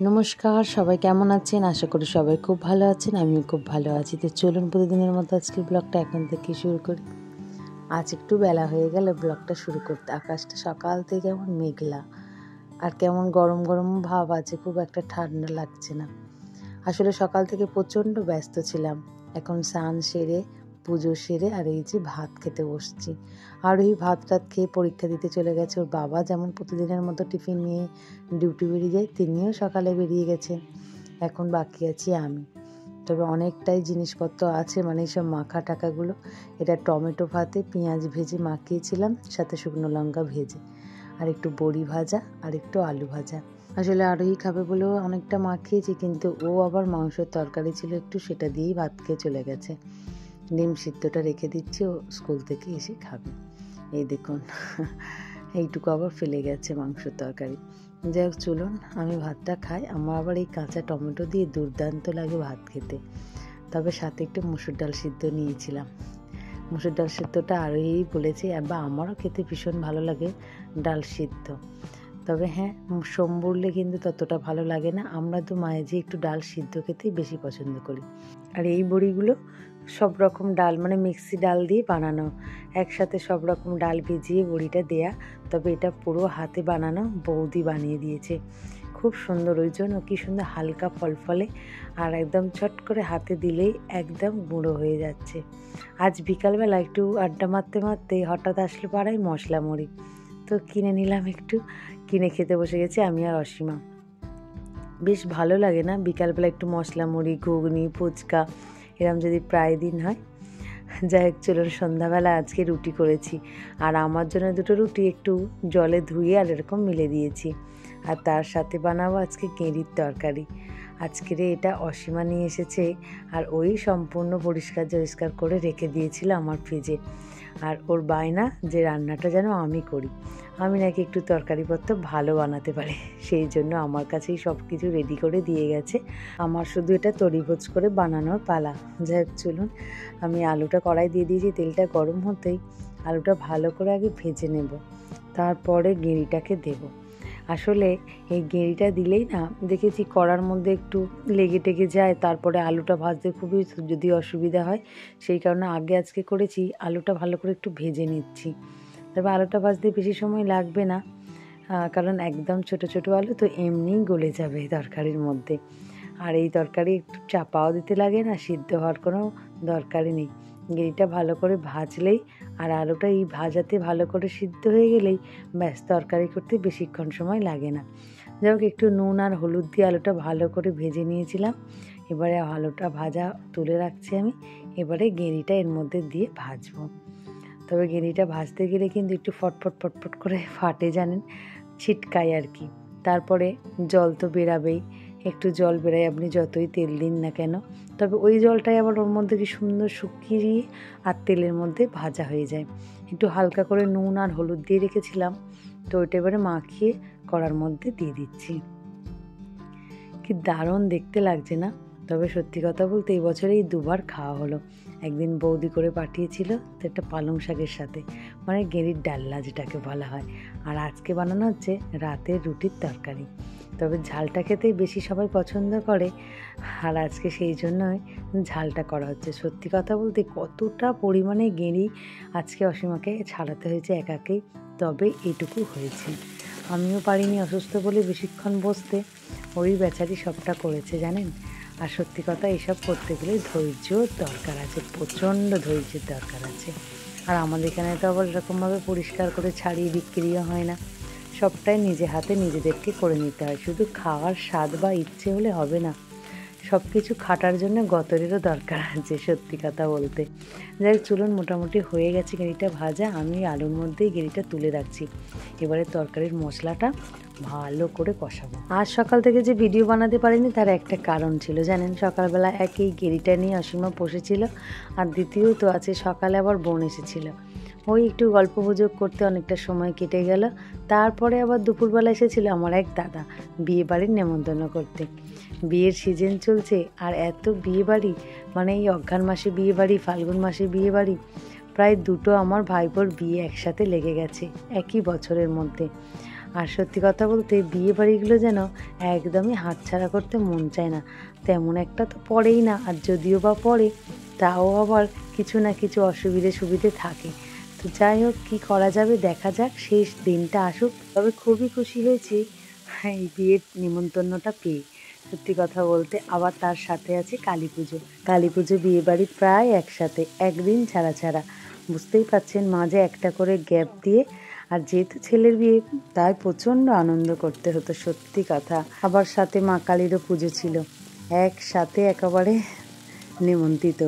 নমস্কার, সবাই কেমন আছেন? আশা করি সবাই খুব ভালো আছেন। আমিও খুব ভালো আছি। তো চলুন প্রতিদিনের মতো আজকের ব্লগটা এখন থেকে শুরু করি। আজ একটু বেলা হয়ে গেল ব্লগটা শুরু করতে। আকাশটা সকাল থেকে কেমন মেঘলা আর কেমন গরম গরম ভাব আছে, খুব একটা ঠান্ডা লাগছে না। আসলে সকাল থেকে প্রচণ্ড ব্যস্ত ছিলাম। এখন স্নান সেরে পুজো সেরে আর এই যে ভাত খেতে বসছি। আর ওই ভাত খেয়ে পরীক্ষা দিতে চলে গেছে। ওর বাবা যেমন প্রতিদিনের মতো টিফিন নিয়ে ডিউটি বেরিয়ে যায়, তিনিও সকালে বেরিয়ে গেছেন। এখন বাকি আছি আমি। তবে অনেকটাই জিনিসপত্র আছে, মানে এইসব মাখা টাকাগুলো। এটা টমেটো ভাতে পেঁয়াজ ভেজে মাখিয়েছিলাম, সাথে শুকনো লঙ্কা ভেজে, আর একটু বড়ি ভাজা আর একটু আলু ভাজা। আসলে আরোহী খাবে বলেও অনেকটা মাখিয়েছি, কিন্তু ও আবার মাংসের তরকারি ছিল একটু, সেটা দিয়েই ভাত খেয়ে চলে গেছে। ডিম সিদ্ধটা রেখে দিচ্ছি, ও স্কুল থেকে এসে খাবে। এই দেখুন এইটুকু আবার ফেলে গেছে মাংসের তরকারি। যাই হোক, চলুন আমি ভাতটা খাই। আমার আবার এই কাঁচা টমেটো দিয়ে দুর্দান্ত লাগে ভাত খেতে। তবে সাথে একটু মুসুর ডাল সিদ্ধ নিয়েছিলাম। মুসুর ডাল সিদ্ধটা আরোই বলেছে, বা আমারও খেতে ভীষণ ভালো লাগে ডাল সিদ্ধ। তবে হ্যাঁ, সম্বুরলে কিন্তু ততটা ভালো লাগে না। আমরা তো মাঝে একটু ডাল সিদ্ধ খেতেই বেশি পছন্দ করি। আর এই বড়িগুলো সব রকম ডাল, মানে মিক্সি ডাল দিয়ে বানানো, একসাথে সব রকম ডাল ভিজিয়ে বড়িটা দেয়া। তবে এটা পুরো হাতে বানানো, বৌদি বানিয়ে দিয়েছে, খুব সুন্দর। ওই জন্য কী সুন্দর হালকা ফলফলে, আর একদম চট করে হাতে দিলেই একদম গুঁড়ো হয়ে যাচ্ছে। আজ বিকালবেলা একটু আড্ডা মারতে মারতে হঠাৎ আসলো পাড়ায় মশলা মুড়ি, তো কিনে নিলাম একটু, কিনে খেতে বসে গেছি আমি আর অসীমা। বেশ ভালো লাগে না বিকালবেলা একটু মশলা মুড়ি, ঘুগনি, ফুচকা এরম যদি প্রায় দিন হয়। যাই হোক, চলুন সন্ধ্যাবেলা আজকে রুটি করেছি, আর আমার জন্য দুটো রুটি একটু জলে ধুয়ে আর এরকম মিলে দিয়েছি। আর তার সাথে বানাবো আজকে গেঁড়ির তরকারি। আজকের এটা অসীমা নিয়ে এসেছে, আর ওই সম্পূর্ণ পরিষ্কার করে রেখে দিয়েছিল আমার ফ্রিজে। আর ওর বায়না যে রান্নাটা যেন আমি করি, আমি নাকি একটু তরকারিপত্র ভালো বানাতে পারি, সেই জন্য আমার কাছেই সব কিছু রেডি করে দিয়ে গেছে। আমার শুধু এটা তড়িঘড়ি করে বানানোর পালা। যাই হোক, চলুন আমি আলুটা কড়াই দিয়ে দিয়েছি, তেলটা গরম হতেই আলুটা ভালো করে আগে ভেজে নেব, তারপরে গেঁড়িটাকে দেব। আসলে এই গেঁড়িটা দিলেই না দেখেছি কড়ার মধ্যে একটু লেগে টেগে যায়, তারপরে আলুটা ভাজতে খুবই যদি অসুবিধা হয়। সেই কারণে আগে আজকে করেছি আলুটা ভালো করে একটু ভেজে নিচ্ছি। তবে আলুটা ভাজতে বেশি সময় লাগবে না, কারণ একদম ছোট ছোট আলু তো এমনিই গলে যাবে তরকারির মধ্যে। আর এই তরকারি একটু চাপাও দিতে লাগে না, সিদ্ধ হওয়ার কোনো দরকারই নেই। গেঁড়িটা ভালো করে ভাজলেই আর আলুটা এই ভাজাতে ভালো করে সিদ্ধ হয়ে গেলেই ব্যাস, তরকারি করতে বেশিক্ষণ সময় লাগে না। যাই হোক, একটু নুন আর হলুদ দিয়ে আলুটা ভালো করে ভেজে নিয়েছিলাম। এবারে আলুটা ভাজা তুলে রাখছি আমি, এবারে গেঁড়িটা এর মধ্যে দিয়ে ভাজবো। তবে গেঁড়িটা ভাজতে গেলে কিন্তু একটু ফটফট করে ফাটে, জানেন, ছিটকায় আর কি। তারপরে জল তো বেরাবেই, একটু জল বেরায় আপনি যতই তেল দিন না কেন। তবে ওই জলটাই আবার ওর মধ্যে কি সুন্দর শুকিয়ে আর তেলের মধ্যে ভাজা হয়ে যায়। একটু হালকা করে নুন আর হলুদ দিয়ে রেখেছিলাম, তো ওইটা এবারে মাখিয়ে কড়ার মধ্যে দিয়ে দিচ্ছি। কি দারুণ দেখতে লাগছে না? তবে সত্যি কথা বলতে এই বছরেই দুবার খাওয়া হলো। একদিন বৌদি করে পাঠিয়েছিল, তো একটা পালং শাকের সাথে, মানে গেঁড়ির ডাল্লা যেটাকে বলা হয়। আর আজকে বানানো হচ্ছে রাতের রুটির তরকারি। তবে ঝালটা খেতেই বেশি সবাই পছন্দ করে, আর আজকে সেই জন্যই ঝালটা করা হচ্ছে। সত্যি কথা বলতে কতটা পরিমাণে গেঁড়ি আজকে অসীমাকে ছাড়াতে হয়েছে একাকেই, তবে এইটুকু হয়েছে। আমিও পারিনি অসুস্থ বলে বেশিক্ষণ বসতে, ওই বেচারি সবটা করেছে জানেন। আর সত্যি কথা, এসব করতে গেলে ধৈর্যর দরকার আছে, প্রচণ্ড ধৈর্যের দরকার আছে। আর আমাদের এখানে তো আবার এরকমভাবে পরিষ্কার করে ছাড়িয়ে বিক্রিও হয় না, সবটাই নিজে হাতে নিজেদেরকে করে নিতে হয়। শুধু খাওয়ার স্বাদ বা ইচ্ছে হলে হবে না, সব কিছু খাটার জন্য গতরেরও দরকার আছে, সত্যি কথা বলতে। যাই হোক, চলুন মোটামুটি হয়ে গেছে গেঁড়িটা ভাজা, আমি আলুর মধ্যেই গেঁড়িটা তুলে রাখছি। এবারে তরকারির মশলাটা ভালো করে কষাবো। আজ সকাল থেকে যে ভিডিও বানাতে পারিনি তার একটা কারণ ছিল জানেন। সকালবেলা এই গেঁড়িটা নিয়ে অসীমা বসেছিল, আর দ্বিতীয়ত আছে সকালে আবার বোন এসেছিল, ওই একটু গল্প গুজব করতে অনেকটা সময় কেটে গেল। তারপরে আবার দুপুরবেলা এসেছিল আমার এক দাদা বিয়ে বাড়ির নেমন্তন্ন করতে। বিয়ের সিজন চলছে, আর এত বিয়ে বাড়ি, মানে এই অঘ্রাণ মাসে বিয়ে বাড়ি, ফাল্গুন মাসে বিয়ে বাড়ি, প্রায় দুটো আমার ভাইপোর বিয়ে একসাথে লেগে গেছে একই বছরের মধ্যে। আর সত্যি কথা বলতে বিয়ে বাড়িগুলো যেন একদমই হাতছাড়া করতে মন চায় না। তেমন একটা তো পড়েই না, আর যদিও বা পড়ে তাও আবার কিছু না কিছু সুবিধে থাকে। তো যাই হোক, কী করা যাবে, দেখা যাক, শেষ দিনটা আসুক। তবে খুবই খুশি হয়েছি এই বিয়ের নিমন্ত্রণটা পেয়ে, সত্যি কথা বলতে। আবার তার সাথে আছে কালী পুজো বিয়ে বাড়ি প্রায় একসাথে, একদিন ছাড়া ছাড়া। বুঝতেই পারছেন, মাঝে একটা করে গ্যাপ দিয়ে। আর যেহেতু ছেলের বিয়ে, তাই প্রচণ্ড আনন্দ করতে হতো, সত্যি কথা। আবার সাথে মা কালীরও পুজো ছিল, একসাথে একেবারে নিমন্ত্রিত।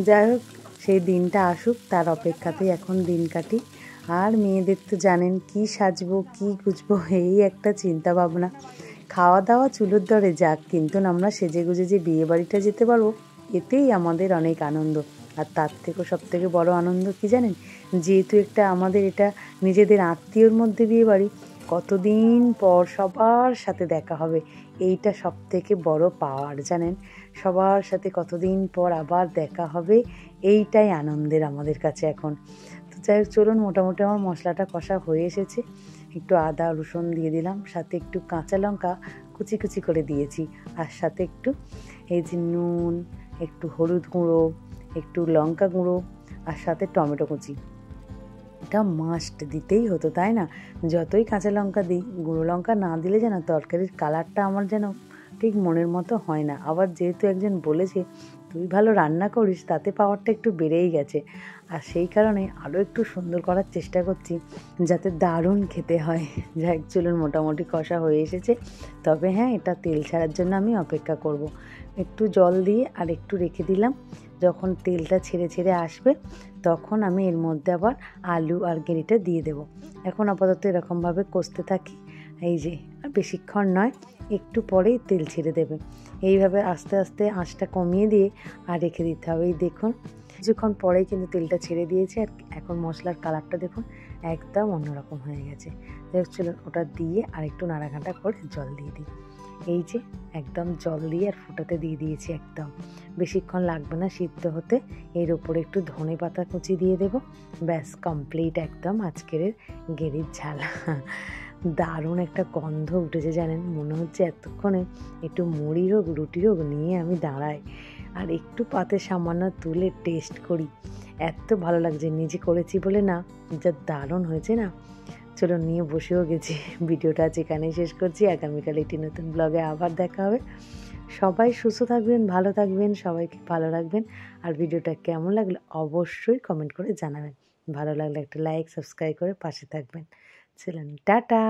যাই হোক, সেই দিনটা আসুক, তার অপেক্ষাতেই এখন দিন কাটি। আর মেয়েদের তো জানেন, কি সাজবো কি গুজবো এই একটা চিন্তা ভাবনা। খাওয়া দাওয়া চুলোর দরে যাক, কিন্তু আমরা সেজে গুজে যে বিয়ে বাড়িটা যেতে পারবো, এতেই আমাদের অনেক আনন্দ। আর তার থেকেও সবথেকে বড় আনন্দ কি জানেন, যেহেতু আমাদের এটা নিজেদের আত্মীয়র মধ্যে বিয়ে বাড়ি, কতদিন পর সবার সাথে দেখা হবে, এইটা সবথেকে বড় পাওয়ার জানেন। সবার সাথে কতদিন পর আবার দেখা হবে, এইটাই আনন্দের আমাদের কাছে এখন। তো যাই হোক, চলুন, মোটামুটি আমার মশলাটা কষা হয়ে এসেছে। একটু আদা রসুন দিয়ে দিলাম, সাথে একটু কাঁচা লঙ্কা কুচি কুচি করে দিয়েছি, আর সাথে একটু এই যে নুন, একটু হলুদ গুঁড়ো, একটু লঙ্কা গুঁড়ো, আর সাথে টমেটো কুচি। এটা মাস্ট দিতেই হতো, তাই না? যতই কাঁচা লঙ্কা দিই, গুঁড়ো লঙ্কা না দিলে যেন তরকারির কালারটা আমার যেন ঠিক মনের মতো হয় না। আবার যেহেতু একজন বলেছে তুই ভালো রান্না করিস, তাতে পাওয়ারটা একটু বেড়েই গেছে। আর সেই কারণে আরও একটু সুন্দর করার চেষ্টা করছি, যাতে দারুণ খেতে হয়। যাই চলুন, মোটামুটি কষা হয়ে এসেছে। তবে হ্যাঁ, এটা তেল ছাড়ার জন্য আমি অপেক্ষা করব। একটু জল দিয়ে আর একটু রেখে দিলাম। যখন তেলটা ছেড়ে ছেড়ে আসবে, তখন আমি এর মধ্যে আবার আলু আর গেঁড়িটা দিয়ে দেব। এখন আপাতত এরকমভাবে কষতে থাকি। এই যে, আর বেশিক্ষণ নয়, একটু পরেই তেল ছেড়ে দেবে। এইভাবে আস্তে আস্তে আঁচটা কমিয়ে দিয়ে আর রেখে দিতে হবে। এই দেখুন, কিছুক্ষণ পরেই কিন্তু তেলটা ছেড়ে দিয়েছে, আর এখন মশলার কালারটা দেখুন একদম অন্যরকম হয়ে গেছে। চলুন, ওটা দিয়ে আর একটু নাড়াঘাটা করে জল দিয়ে দিই। এই যে একদম জল দিয়ে আর ফুটাতে দিয়ে দিয়েছি একদম। বেশিক্ষণ লাগবে না সিদ্ধ হতে। এর ওপরে একটু ধনে পাতা কুচি দিয়ে দেব। ব্যাস কমপ্লিট একদম আজকের গেঁড়ির ঝাল। দারুণ একটা গন্ধ উঠেছে জানেন, মনে হচ্ছে এতক্ষণে একটু মুড়ি হোক রুটি হোক নিয়ে আমি দাঁড়াই, আর একটু পাতে সামান্য তুলে টেস্ট করি। এত ভালো লাগছে, নিজে করেছি বলে না, যা দারুণ হয়েছে না। চলো, নিয়ে বসেও গেছি। ভিডিওটা আজ এখানেই শেষ করছি। আগামীকাল একটি নতুন ব্লগে আবার দেখা হবে। সবাই সুস্থ থাকবেন, ভালো থাকবেন, সবাইকে ভালো রাখবেন। আর ভিডিওটা কেমন লাগলো অবশ্যই কমেন্ট করে জানাবেন। ভালো লাগলে একটা লাইক, সাবস্ক্রাইব করে পাশে থাকবেন। চলুন, টাটা।